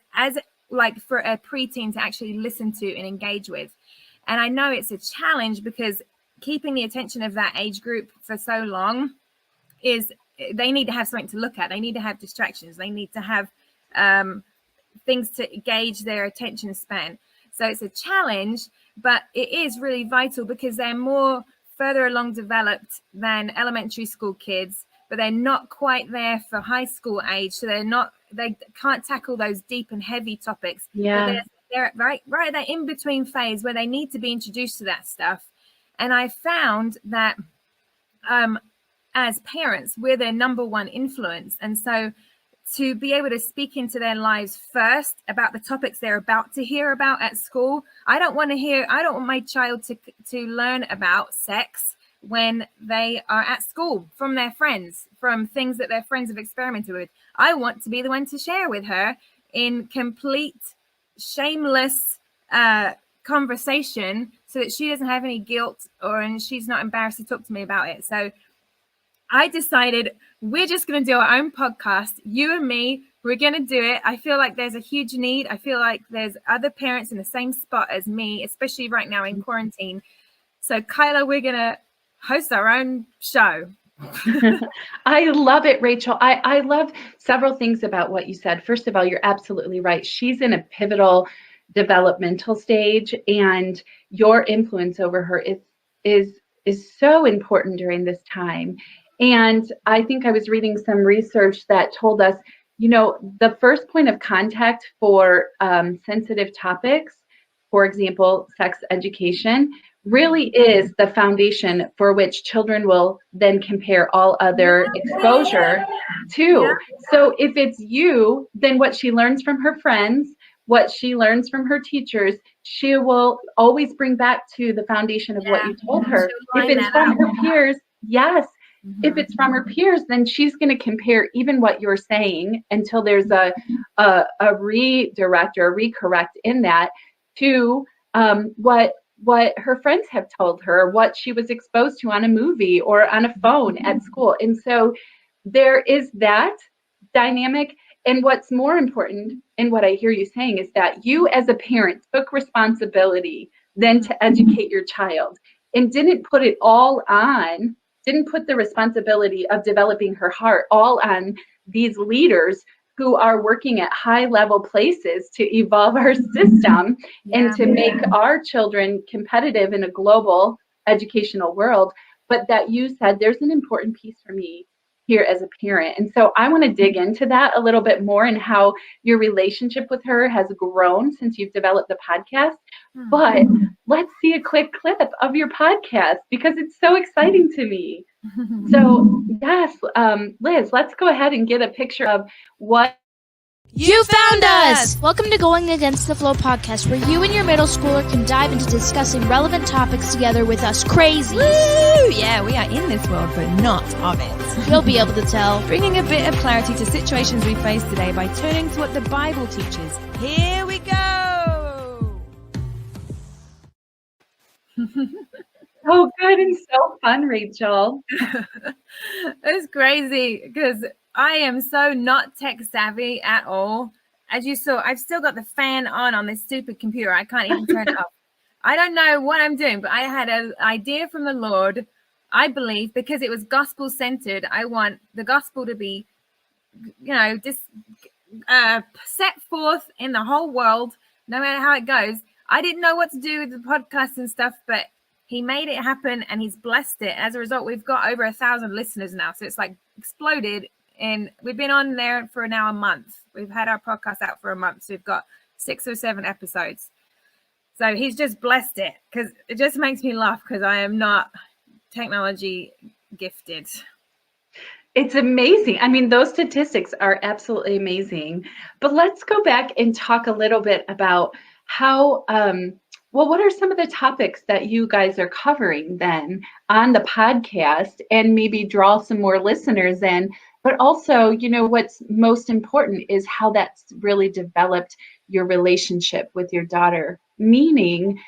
like for a preteen to actually listen to and engage with. And I know it's a challenge, because keeping the attention of that age group for so long they need to have something to look at. They need to have distractions. They need to have things to gauge their attention span. So it's a challenge, but it is really vital, because they're more further along developed than elementary school kids, but they're not quite there for high school age. So they can't tackle those deep and heavy topics. Yeah. But they're right at that in-between phase where they need to be introduced to that stuff. And I found that as parents, we're their number one influence. And so to be able to speak into their lives first about the topics they're about to hear about at school. I don't want my child to learn about sex when they are at school from their friends, from things that their friends have experimented with. I want to be the one to share with her in complete, shameless conversation, so that she doesn't have any guilt and she's not embarrassed to talk to me about it. So I decided we're just going to do our own podcast, you and me. We're going to do it. I feel like there's a huge need. I feel like there's other parents in the same spot as me, especially right now in quarantine. So Kyla, we're going to host our own show. I love it, Rachel. I love several things about what you said. First of all, you're absolutely right. She's in a pivotal developmental stage, and your influence over her is so important during this time. And I think I was reading some research that told us, the first point of contact for sensitive topics, for example, sex education, really is the foundation for which children will then compare all other exposure to. So if it's you, then what she learns from her friends, what she learns from her teachers, she will always bring back to the foundation of what you told her. If it's from her peers, yes. If it's from her peers, then she's going to compare even what you're saying until there's a redirect or a recorrect in that to what her friends have told her, what she was exposed to on a movie or on a phone at school. And so there is that dynamic. And what's more important in what I hear you saying is that you as a parent took responsibility then to educate your child and didn't put the responsibility of developing her heart all on these leaders who are working at high level places to evolve our system and to make our children competitive in a global educational world. But that you said there's an important piece for me here as a parent. And so I want to dig into that a little bit more and how your relationship with her has grown since you've developed the podcast. But let's see a quick clip of your podcast because it's so exciting to me. So yes, Liz, let's go ahead and get a picture of what You found us! Welcome to Going Against the Flow podcast, where you and your middle schooler can dive into discussing relevant topics together with us crazies. Woo! Yeah, we are in this world, but not of it. You'll be able to tell. Bringing a bit of clarity to situations we face today by turning to what the Bible teaches. Here we go! Oh, good and so fun, Rachel. It's crazy because I am so not tech savvy at all. As you saw, I've still got the fan on this stupid computer. I can't even turn it off. I don't know what I'm doing, but I had an idea from the Lord, I believe, because it was gospel centered. I want the gospel to be, just set forth in the whole world, no matter how it goes. I didn't know what to do with the podcast and stuff, but he made it happen and he's blessed it. As a result, we've got over 1,000 listeners now. So it's like exploded. And we've been on there for now a month. We've had our podcast out for a month. So we've got 6 or 7 episodes. So he's just blessed it, because it just makes me laugh because I am not technology gifted. It's amazing. I mean, those statistics are absolutely amazing. But let's go back and talk a little bit about how, what are some of the topics that you guys are covering then on the podcast, and maybe draw some more listeners in. But also, what's most important is how that's really developed your relationship with your daughter. Meaning,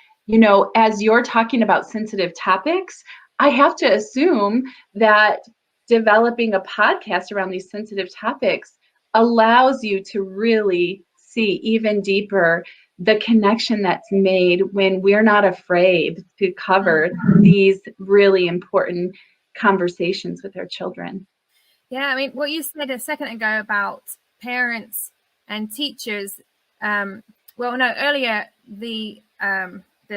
as you're talking about sensitive topics, I have to assume that developing a podcast around these sensitive topics allows you to really see even deeper the connection that's made when we're not afraid to cover these really important conversations with our children. Yeah, I mean, what you said a second ago about parents and teachers. Earlier the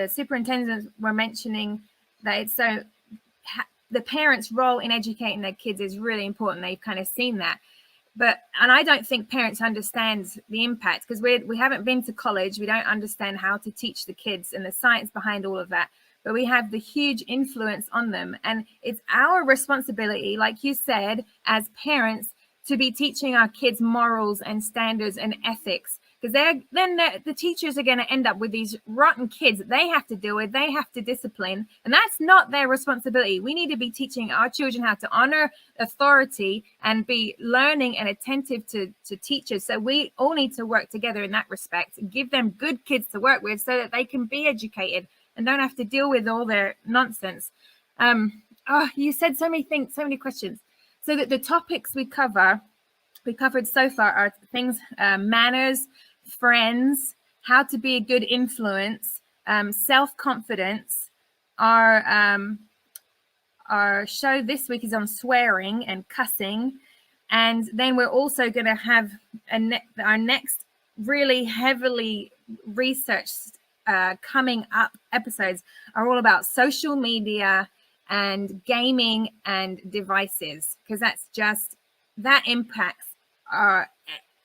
superintendents were mentioning that it's the parents' role in educating their kids is really important. They've kind of seen that. And I don't think parents understand the impact, because we haven't been to college. We don't understand how to teach the kids and the science behind all of that. But we have the huge influence on them. And it's our responsibility, like you said, as parents, to be teaching our kids morals and standards and ethics. Because the teachers are going to end up with these rotten kids that they have to deal with, they have to discipline. And that's not their responsibility. We need to be teaching our children how to honor authority and be learning and attentive to teachers. So we all need to work together in that respect, give them good kids to work with so that they can be educated and don't have to deal with all their nonsense. You said so many things, so many questions. So that the topics we covered so far are things, manners, friends, how to be a good influence, self-confidence. Our show this week is on swearing and cussing. And then we're also going to have our next really heavily researched coming up episodes are all about social media and gaming and devices, because that impacts our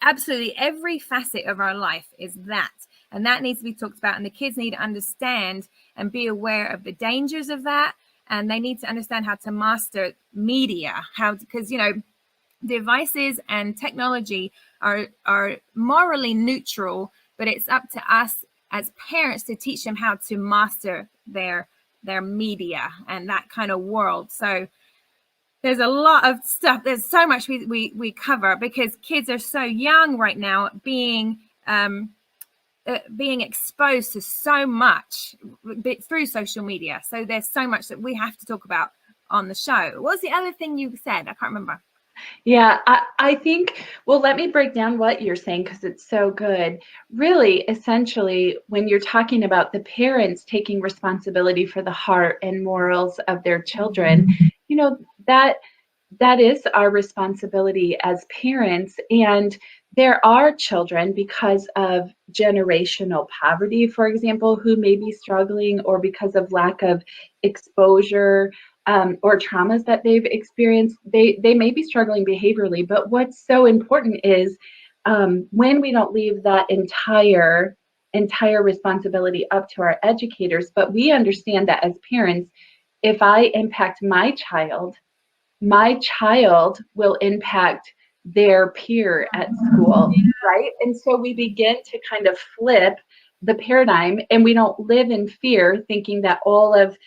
absolutely every facet of our life is that, and that needs to be talked about, and the kids need to understand and be aware of the dangers of that, and they need to understand how to master media, because devices and technology are morally neutral, but it's up to us as parents to teach them how to master their media and that kind of world. So there's a lot of stuff. There's so much we cover, because kids are so young right now, being exposed to so much through social media. So there's so much that we have to talk about on the show. What was the other thing you said? I can't remember. Yeah, I think, well, let me break down what you're saying, because it's so good. Really, essentially, when you're talking about the parents taking responsibility for the heart and morals of their children, that is our responsibility as parents. And there are children, because of generational poverty, for example, who may be struggling, or because of lack of exposure or traumas that they've experienced, they may be struggling behaviorally. But what's so important is when we don't leave that entire responsibility up to our educators, but we understand that as parents, if I impact my child will impact their peer at school, right? And so we begin to kind of flip the paradigm, and we don't live in fear thinking that all of,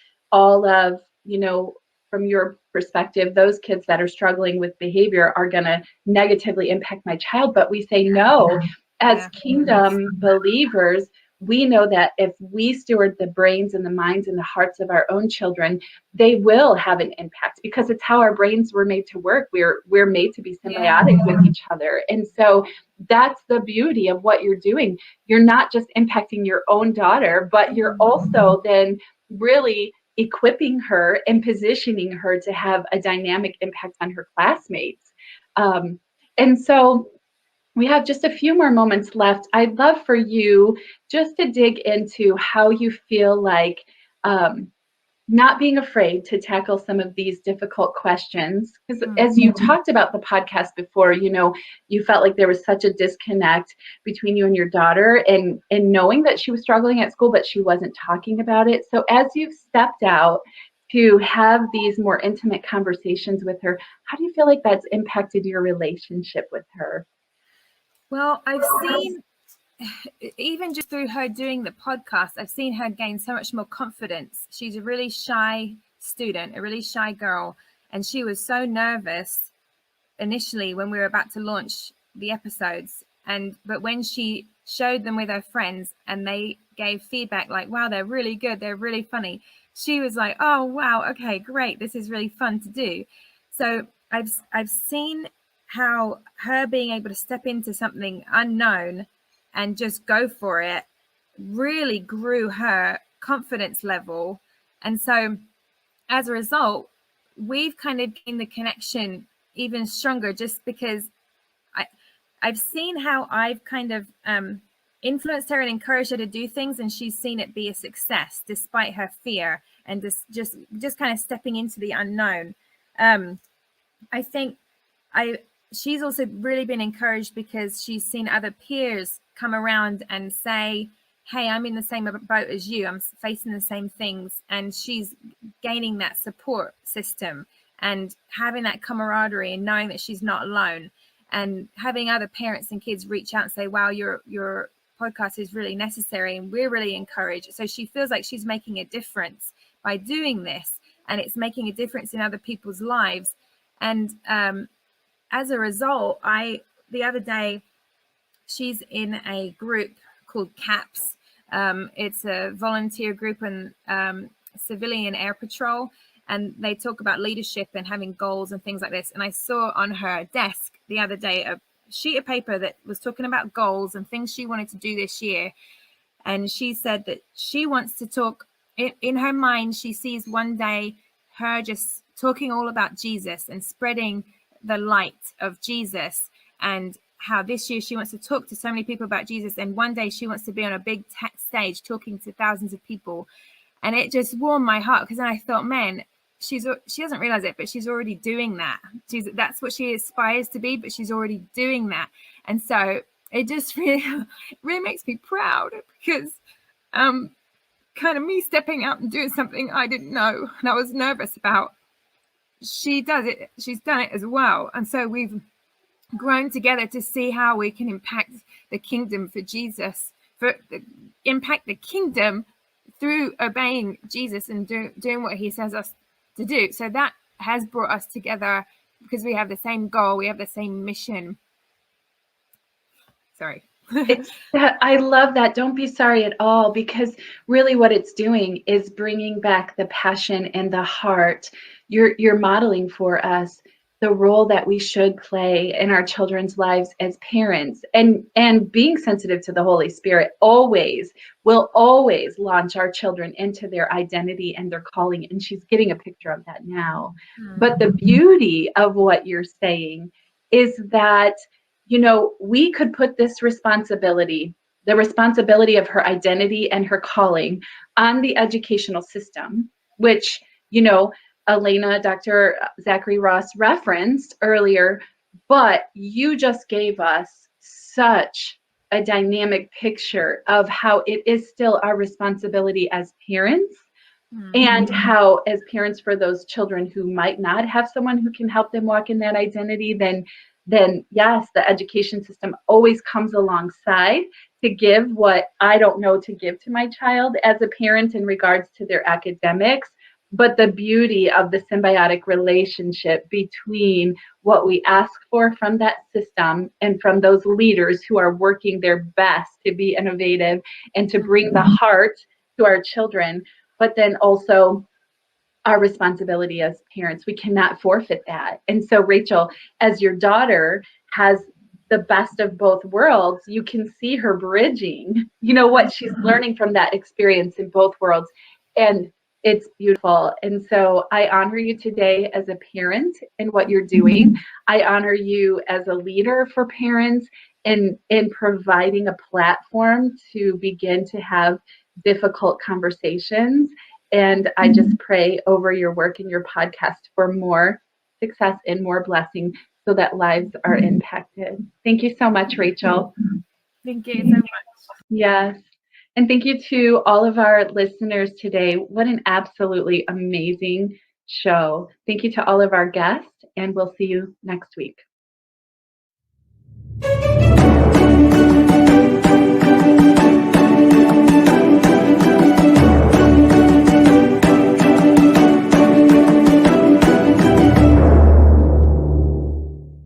from your perspective, those kids that are struggling with behavior are going to negatively impact my child. But we say no, as kingdom believers, we know that if we steward the brains and the minds and the hearts of our own children, they will have an impact, because it's how our brains were made to work. We're made to be symbiotic with each other. And so that's the beauty of what you're doing. You're not just impacting your own daughter, but you're also then really equipping her and positioning her to have a dynamic impact on her classmates. And so we have just a few more moments left. I'd love for you just to dig into how you feel like not being afraid to tackle some of these difficult questions. Because as you talked about the podcast before, you felt like there was such a disconnect between you and your daughter, and knowing that she was struggling at school, but she wasn't talking about it. So as you've stepped out to have these more intimate conversations with her, how do you feel like that's impacted your relationship with her? Well, I've seen, even just through her doing the podcast, I've seen her gain so much more confidence. She's a really shy student, a really shy girl, and she was so nervous initially when we were about to launch the episodes. But when she showed them with her friends and they gave feedback like, wow, they're really good, they're really funny, she was like, oh, wow, okay, great, this is really fun to do. So I've seen how her being able to step into something unknown and just go for it really grew her confidence level. And so as a result, we've kind of gained the connection even stronger, just because I've seen how I've kind of influenced her and encouraged her to do things, and she's seen it be a success despite her fear and just kind of stepping into the unknown. I think she's also really been encouraged because she's seen other peers come around and say, hey, I'm in the same boat as you, I'm facing the same things, and she's gaining that support system and having that camaraderie and knowing that she's not alone, and having other parents and kids reach out and say, wow, your podcast is really necessary, and we're really encouraged. So she feels like she's making a difference by doing this, and it's making a difference in other people's lives. And as a result, the other day, she's in a group called CAPS. It's a volunteer group and civilian air patrol, and they talk about leadership and having goals and things like this. And I saw on her desk the other day a sheet of paper that was talking about goals and things she wanted to do this year. And she said that she wants to talk, in her mind, she sees one day her just talking all about Jesus and spreading the light of Jesus, and how this year she wants to talk to so many people about Jesus, and one day she wants to be on a big stage talking to thousands of people. And it just warmed my heart, because I thought, man, she doesn't realize it, but she's already doing that. That's what she aspires to be, but she's already doing that. And so it just really makes me proud, because kind of me stepping out and doing something I didn't know and I was nervous about, she does it, she's done it as well. And so we've grown together to see how we can impact the kingdom for Jesus, impact the kingdom through obeying Jesus and doing what he says us to do. So that has brought us together, because we have the same goal, we have the same mission. Sorry. I love that. Don't be sorry at all, because really what it's doing is bringing back the passion and the heart. You're modeling for us the role that we should play in our children's lives as parents, and being sensitive to the Holy Spirit will always launch our children into their identity and their calling. And she's getting a picture of that now. But the beauty of what you're saying is that, we could put this responsibility, the responsibility of her identity and her calling, on the educational system, which, Alena, Dr. Zachery-Ross referenced earlier, but you just gave us such a dynamic picture of how it is still our responsibility as parents, and how, as parents for those children who might not have someone who can help them walk in that identity, then then yes, the education system always comes alongside to give what I don't know to give to my child as a parent in regards to their academics. But the beauty of the symbiotic relationship between what we ask for from that system and from those leaders who are working their best to be innovative and to bring the heart to our children, but then also our responsibility as parents. We cannot forfeit that. And so, Rachel, as your daughter has the best of both worlds, you can see her bridging, what she's learning from that experience in both worlds. And it's beautiful. And so I honor you today as a parent and what you're doing. I honor you as a leader for parents in providing a platform to begin to have difficult conversations. And I just pray over your work and your podcast for more success and more blessing so that lives are impacted. Thank you so much, Rachel. Thank you so much. Yes. And thank you to all of our listeners today. What an absolutely amazing show. Thank you to all of our guests, and we'll see you next week.